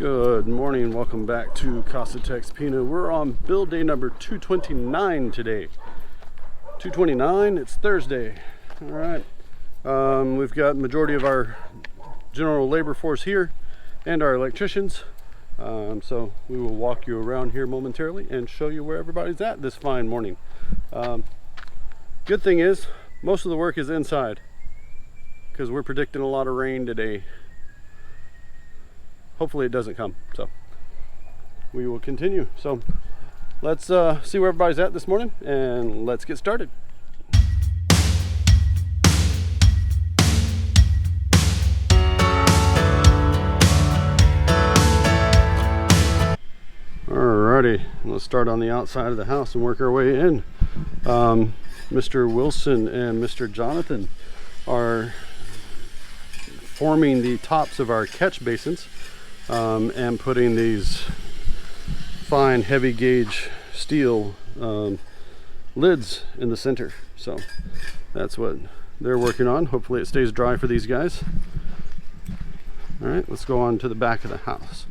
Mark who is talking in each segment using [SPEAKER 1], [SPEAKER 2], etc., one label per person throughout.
[SPEAKER 1] Good morning, welcome back to casa.texpina. We're on build day number 229 today. 229, it's Thursday. All right, we've got majority of our general labor force here and our electricians. So we will walk you around here momentarily and show you where everybody's at this fine morning. Good thing is, most of the work is inside because we're predicting a lot of rain today. Hopefully it doesn't come, so we will continue. So let's see where everybody's at this morning and let's get started. Alrighty, let's start on the outside of the house and work our way in. Mr. Wilson and Mr. Jonathan are forming the tops of our catch basins. And putting these fine heavy gauge steel lids in the center. So that's what they're working on. Hopefully it stays dry for these guys. All right, let's go on to the back of the house.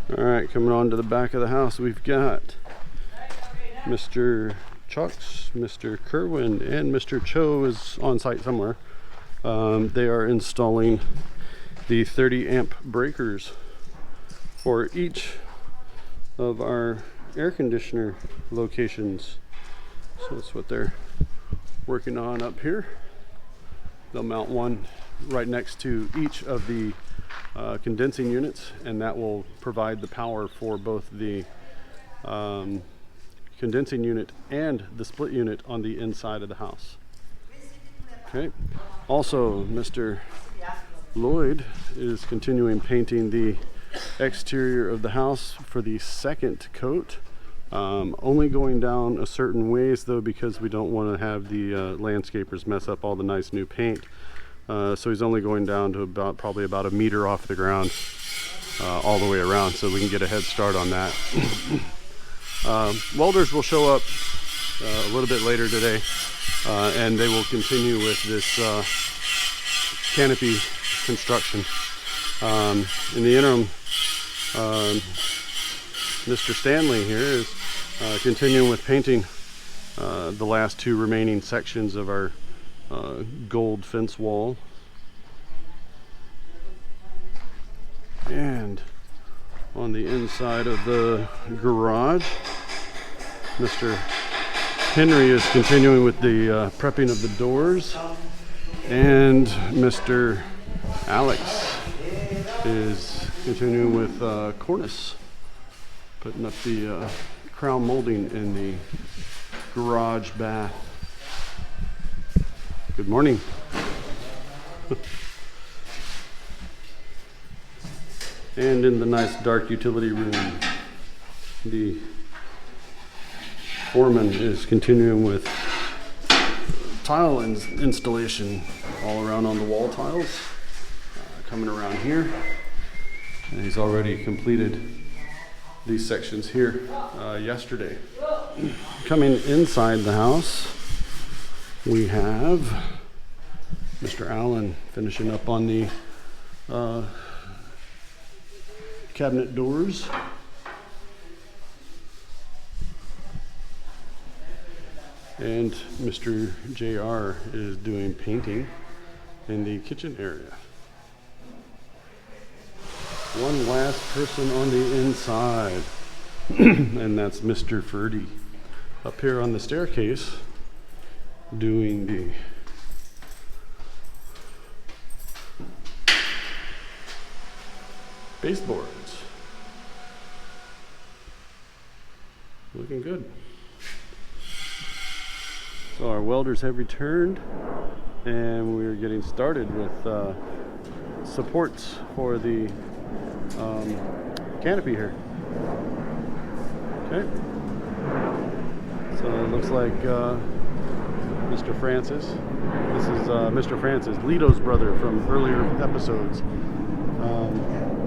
[SPEAKER 1] All right, coming on to the back of the house, we've got Mr. Chucks, Mr. Kerwin, and Mr. Cho is on site somewhere. They are installing the 30 amp breakers for each of our air conditioner locations. So that's what they're working on up here. They'll mount one right next to each of the condensing units, and that will provide the power for both the condensing unit and the split unit on the inside of the house. Okay. Also, Mr. Lloyd is continuing painting the exterior of the house for the second coat. Only going down a certain ways though, because we don't want to have the landscapers mess up all the nice new paint. So he's only going down to probably about a meter off the ground all the way around, so we can get a head start on that. Welders will show up a little bit later today, and they will continue with this canopy construction. In the interim, Mr. Stanley here is continuing with painting the last two remaining sections of our gold fence wall. And on the inside of the garage, Mr. Henry is continuing with the prepping of the doors, and Mr. Alex is continuing with cornice, putting up the crown molding in the garage bath. Good morning. And in the nice dark utility room, the foreman is continuing with tile installation all around on the wall tiles. Coming around here, and he's already completed these sections here yesterday. Coming inside the house, we have Mr. Allen finishing up on the cabinet doors. And Mr. JR is doing painting in the kitchen area. One last person on the inside, and that's Mr. Ferdy up here on the staircase doing the baseboards. Looking good. So our welders have returned, and we're getting started with supports for the canopy here. Okay, so it looks like Mr. Francis, this is Mr. Francis, Lito's brother from earlier episodes.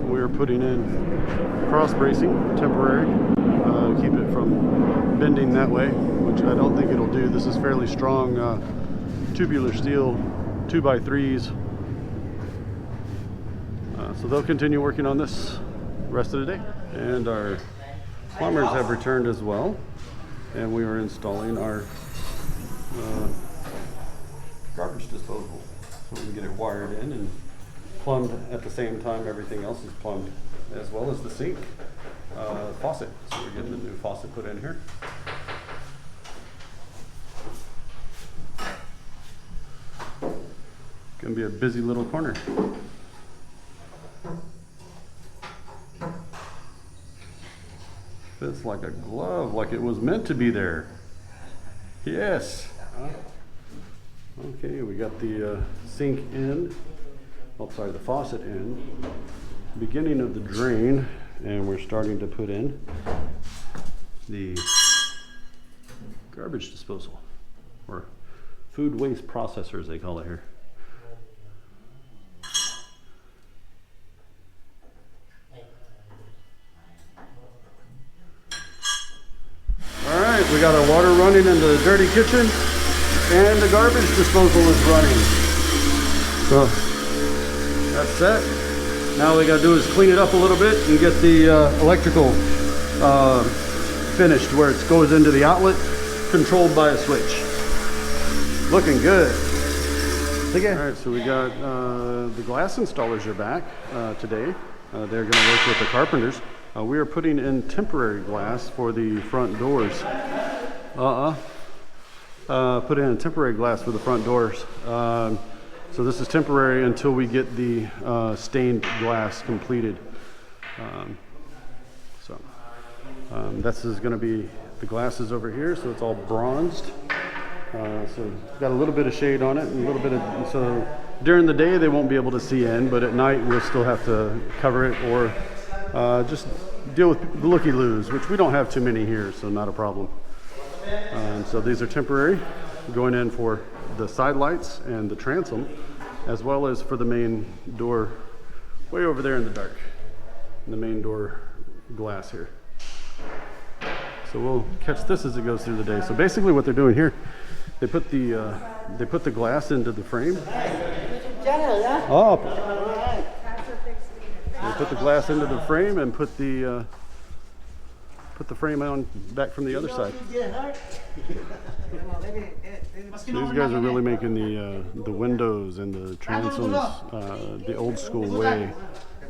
[SPEAKER 1] We're putting in cross bracing, temporary, keep it from bending that way, which I don't think it'll do. This is fairly strong tubular steel, 2x3s. So they'll continue working on this. rest of the day. And our plumbers have returned as well, and we are installing our garbage disposal. So we get it wired in and plumbed at the same time everything else is plumbed, as well as the sink faucet. So we're getting a new faucet put in here. Gonna be a busy little corner. Fits like a glove, like it was meant to be there. Yes. Okay, we got the sink in. Oh, sorry, the faucet in. Beginning of the drain, and we're starting to put in the garbage disposal, or food waste processor as they call it here. We got our water running in the dirty kitchen, and the garbage disposal is running. So that's set. Now all we gotta do is clean it up a little bit and get the electrical finished, where it goes into the outlet, controlled by a switch. Looking good. Okay. All right, so we got the glass installers are back today. They're gonna work with the carpenters. We are putting in temporary glass for the front doors. Put in temporary glass for the front doors. So this is temporary until we get the stained glass completed. This is going to be, the glass is over here, so it's all bronzed. So got a little bit of shade on it, and a little bit of, so during the day they won't be able to see in, but at night we'll still have to cover it, or just deal with the looky-loos, which we don't have too many here, so not a problem. So these are temporary, going in for the side lights and the transom, as well as for the main door way over there in the dark, the main door glass here. So we'll catch this as it goes through the day. So basically what they're doing here, they put the glass into the frame. Oh. They put the glass into the frame and put the frame on back from the other side. These guys are really making the windows and the transoms the old school way.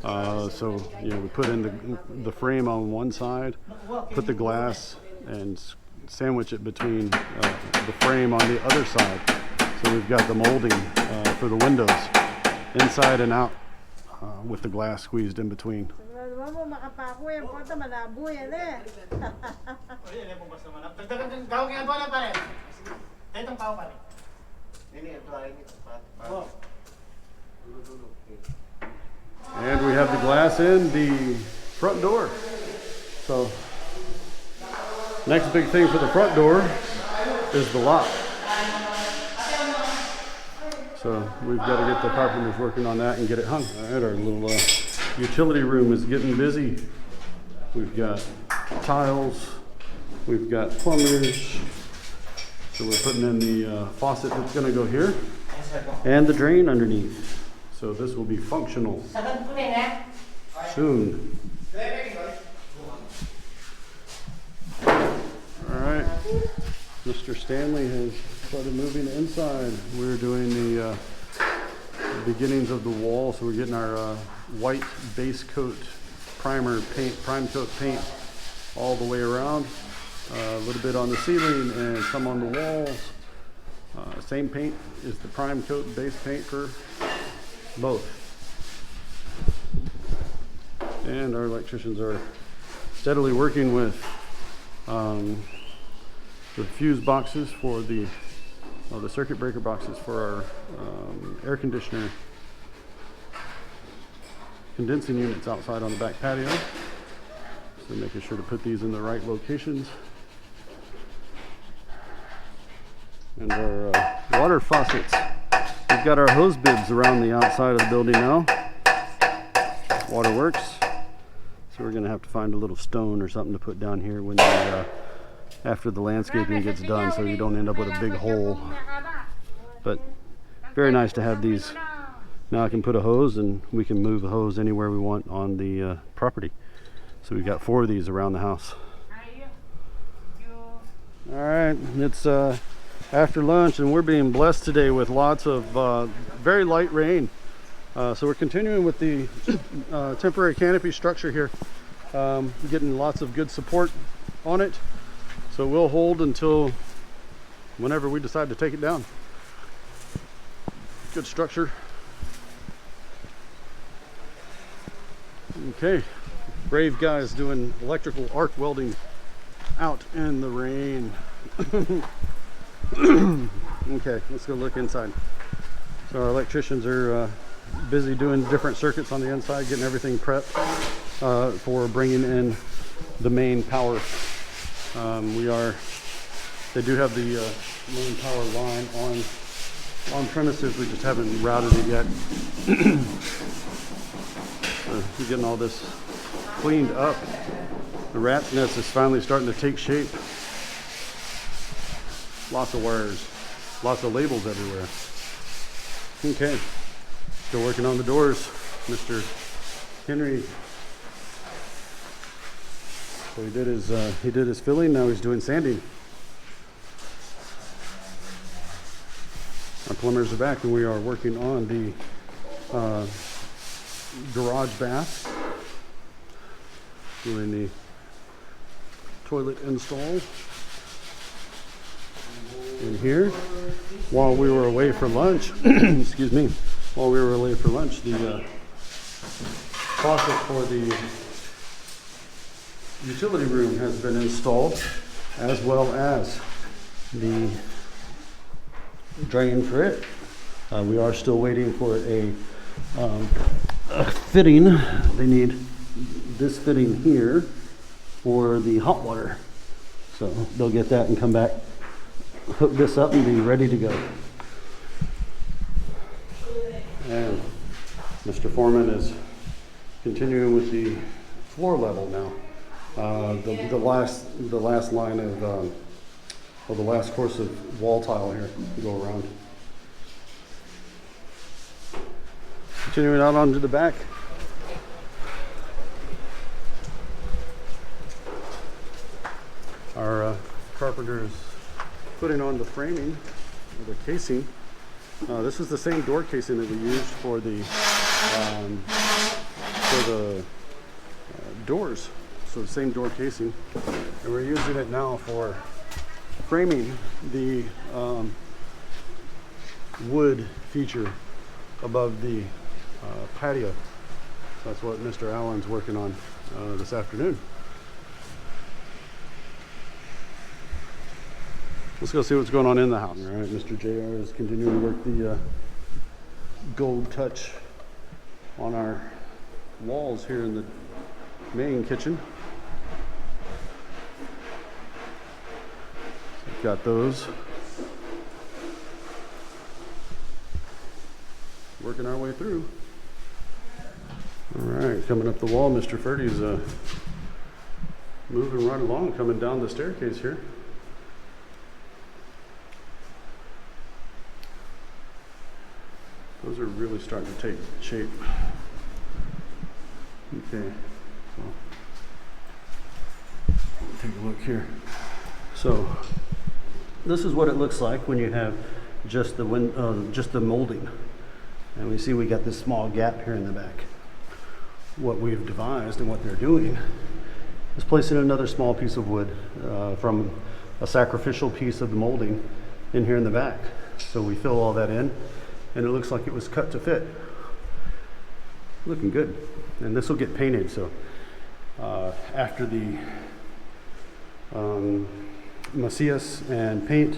[SPEAKER 1] So you know, we put in the frame on one side, put the glass, and sandwich it between the frame on the other side. So we've got the molding for the windows, inside and out, with the glass squeezed in between. And we have the glass in the front door. So next big thing for the front door is the lock. So we've got to get the carpenters working on that and get it hung. All right, our little utility room is getting busy. We've got tiles, we've got plumbers. So we're putting in the faucet that's going to go here, and the drain underneath. So this will be functional soon. All right, Mr. Stanley has started moving inside. We're doing the beginnings of the wall, so we're getting our white base coat prime coat paint all the way around. A little bit on the ceiling and some on the walls. Same paint is the prime coat base paint for both. And our electricians are steadily working with the fuse boxes for the circuit breaker boxes for our air conditioner condensing units outside on the back patio. So making sure to put these in the right locations. And our water faucets. We've got our hose bibs around the outside of the building now. Water works. So we're going to have to find a little stone or something to put down here when after the landscaping gets done, so you don't end up with a big hole. But very nice to have these Now I can put a hose and we can move the hose anywhere we want on the property. So we've got 4 of these around the house. All right, it's after lunch and we're being blessed today with lots of very light rain. So we're continuing with the temporary canopy structure here. Getting lots of good support on it. So we'll hold until whenever we decide to take it down. Good structure. Okay, brave guys doing electrical arc welding out in the rain. Okay, let's go look inside. So our electricians are busy doing different circuits on the inside, getting everything prepped for bringing in the main power. They do have the main power line on premises. We just haven't routed it yet. So we're getting all this cleaned up. The rat's nest is finally starting to take shape. Lots of wires, lots of labels everywhere. Okay, still working on the doors, Mr. Henry. So he did his filling. Now he's doing sanding. Our plumbers are back, and we are working on the garage bath, doing the toilet install in here. While we were away for lunch, excuse me, while we were away for lunch, the faucet for the utility room has been installed, as well as the drain for it. We are still waiting for a fitting. They need this fitting here for the hot water. So they'll get that and come back, hook this up and be ready to go. And Mr. Foreman is continuing with the floor level now. The last line of the last course of wall tile here to go around. Continuing out onto the back. Our carpenter is putting on the framing or the casing. This is the same door casing that we used for the doors. So the same door casing, and we're using it now for framing the wood feature above the patio. That's what Mr. Allen's working on this afternoon. Let's go see what's going on in the house. All right, Mr. JR is continuing to work the gold touch on our walls here in the main kitchen. Got those. Working our way through. All right, coming up the wall, Mr. Ferdy's moving right along, coming down the staircase here. Those are really starting to take shape. Okay, so take a look here. So this is what it looks like when you have just the molding, and we see we got this small gap here in the back. What we've devised and what they're doing is placing another small piece of wood from a sacrificial piece of the molding in here in the back. So we fill all that in, and it looks like it was cut to fit. Looking good. And this will get painted, so after the macias and paint,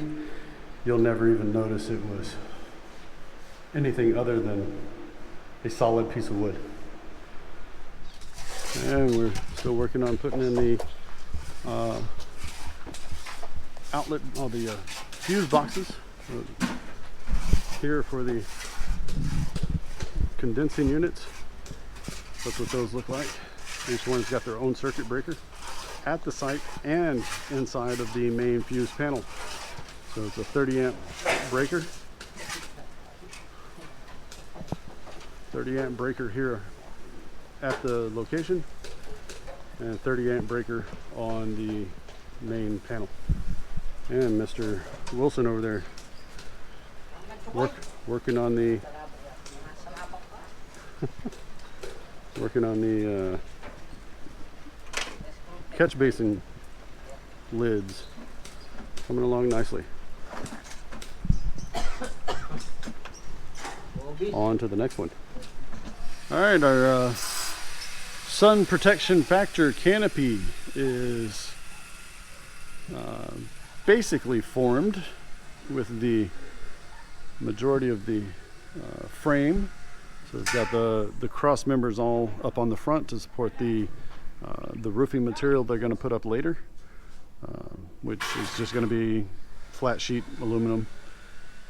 [SPEAKER 1] you'll never even notice it was anything other than a solid piece of wood. And we're still working on putting in the outlet, all the fuse boxes here for the condensing units. That's what those look like. Each one's got their own circuit breaker at the site and inside of the main fuse panel. So it's a 30 amp breaker. 30 amp breaker here at the location, and 30 amp breaker on the main panel. And Mr. Wilson over there working on the working on the catch basin lids. Coming along nicely. On to the next one. All right, our sun protection factor canopy is basically formed with the majority of the frame. So it's got the cross members all up on the front to support the roofing material they're going to put up later, which is just going to be flat sheet aluminum,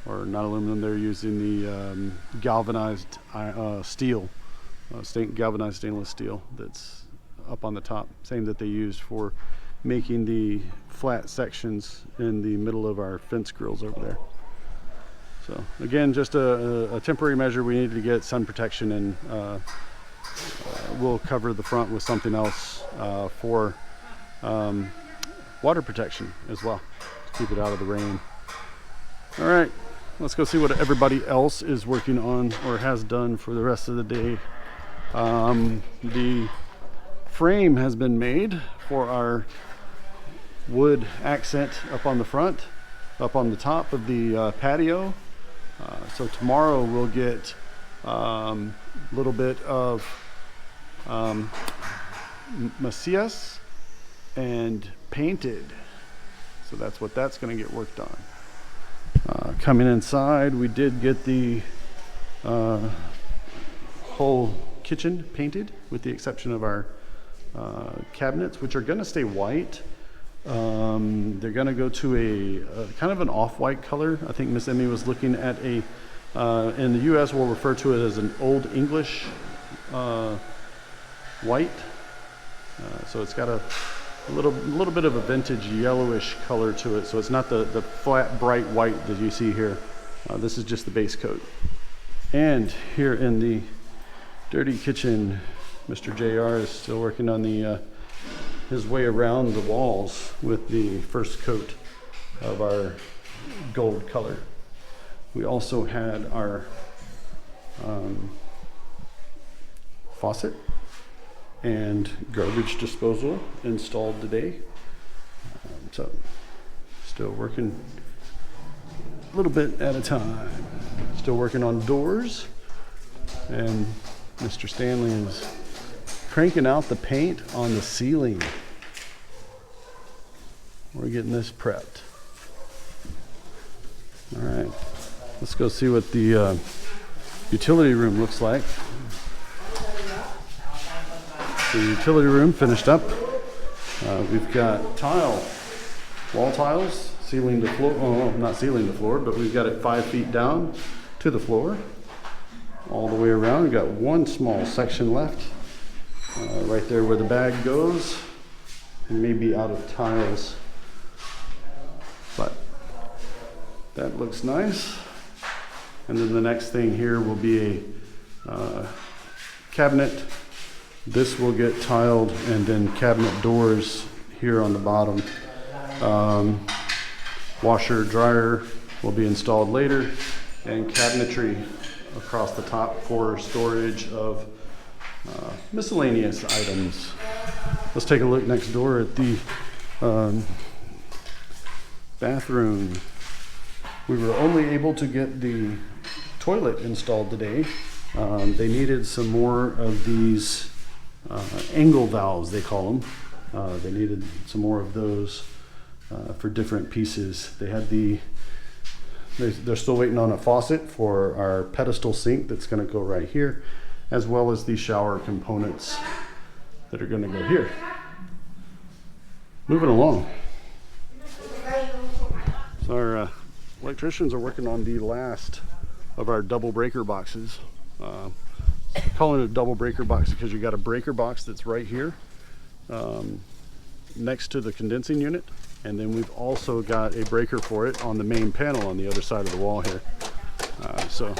[SPEAKER 1] or not aluminum. They're using the galvanized steel, galvanized stainless steel that's up on the top, same that they used for making the flat sections in the middle of our fence grills over there. So again, just a temporary measure. We needed to get sun protection, and we'll cover the front with something else for water protection as well, to keep it out of the rain. All right, let's go see what everybody else is working on or has done for the rest of the day. The frame has been made for our wood accent up on the front, up on the top of the patio. So tomorrow we'll get a little bit of macias and painted. So that's what that's going to get worked on. Coming inside, we did get the whole kitchen painted, with the exception of our cabinets, which are going to stay white. They're going to go to a kind of an off-white color. I think Miss Emie was looking at a, in the US we'll refer to it as an Old English white. So it's got a little bit of a vintage yellowish color to it. So it's not the flat bright white that you see here. This is just the base coat. And here in the dirty kitchen, Mr. JR is still working on the his way around the walls with the first coat of our gold color. We also had our faucet and garbage disposal installed today. So still working a little bit at a time. Still working on doors, and Mr. Stanley is cranking out the paint on the ceiling. We're getting this prepped. All right, let's go see what the utility room looks like. The utility room finished up. We've got wall tiles, ceiling to floor. Oh, not ceiling to floor, but we've got it 5 feet down to the floor, all the way around. We've got one small section left, right there where the bag goes. It may be out of tiles, but that looks nice. And then the next thing here will be a cabinet. This will get tiled, and then cabinet doors here on the bottom. Washer, dryer will be installed later, and cabinetry across the top for storage of miscellaneous items. Let's take a look next door at the bathroom. We were only able to get the toilet installed today. They needed some more of these angle valves, they call them. They needed some more of those for different pieces. They had they're still waiting on a faucet for our pedestal sink that's going to go right here, as well as the shower components that are going to go here. Moving along. So our electricians are working on the last of our double breaker boxes. Calling it a double breaker box because you got a breaker box that's right here next to the condensing unit, and then we've also got a breaker for it on the main panel on the other side of the wall here. So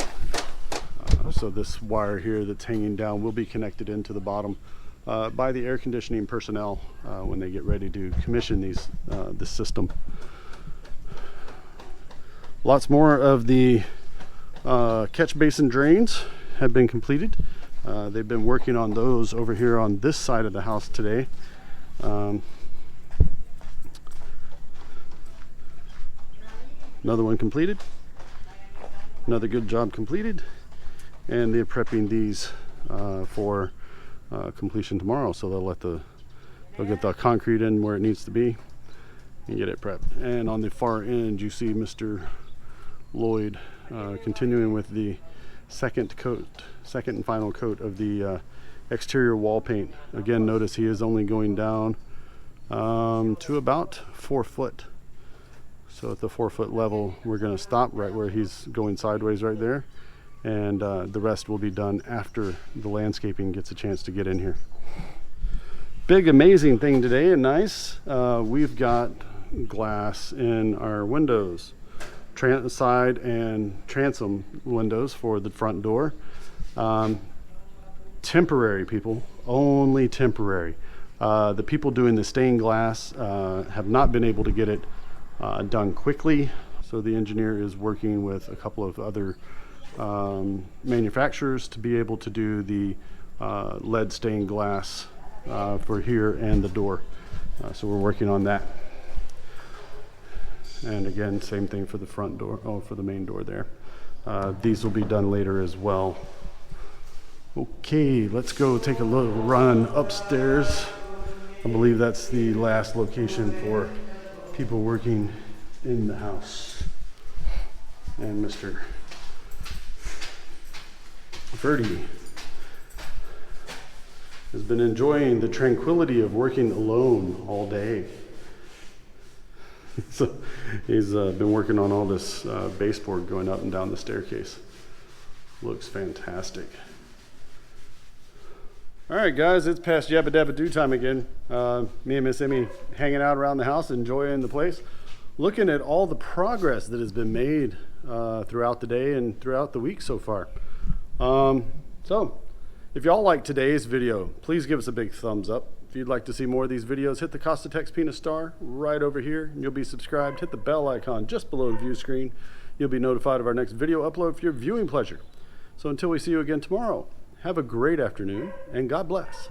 [SPEAKER 1] So this wire here that's hanging down will be connected into the bottom by the air conditioning personnel when they get ready to commission this system. Lots more of the catch basin drains have been completed. They've been working on those over here on this side of the house today. Another one completed. Another good job completed. And they're prepping these for completion tomorrow. So they'll get the concrete in where it needs to be and get it prepped. And on the far end, you see Mr. Lloyd continuing with the second and final coat of the exterior wall paint. Again, notice he is only going down to about 4 foot. So at the 4 foot level, we're going to stop right where he's going sideways right there, and the rest will be done after the landscaping gets a chance to get in here. Big amazing thing today, and nice, we've got glass in our windows, side and transom windows for the front door. Temporary, people, only temporary. The people doing the stained glass have not been able to get it done quickly, so the engineer is working with a couple of other manufacturers to be able to do the lead stained glass for here and the door. So we're working on that. And again, same thing for the front door, for the main door there. These will be done later as well. Okay, let's go take a little run upstairs. I believe that's the last location for people working in the house. And Mr. Ferdy has been enjoying the tranquility of working alone all day. So he's been working on all this baseboard going up and down the staircase. Looks fantastic. All right, guys, it's past Yabba Dabba Doo time again. Me and Miss Emie hanging out around the house, enjoying the place, looking at all the progress that has been made throughout the day and throughout the week so far. So if y'all like today's video, please give us a big thumbs up. If you'd like to see more of these videos, hit the casa.texpina star right over here, and you'll be subscribed. Hit the bell icon just below the view screen. You'll be notified of our next video upload for your viewing pleasure. So until we see you again tomorrow, have a great afternoon, and God bless.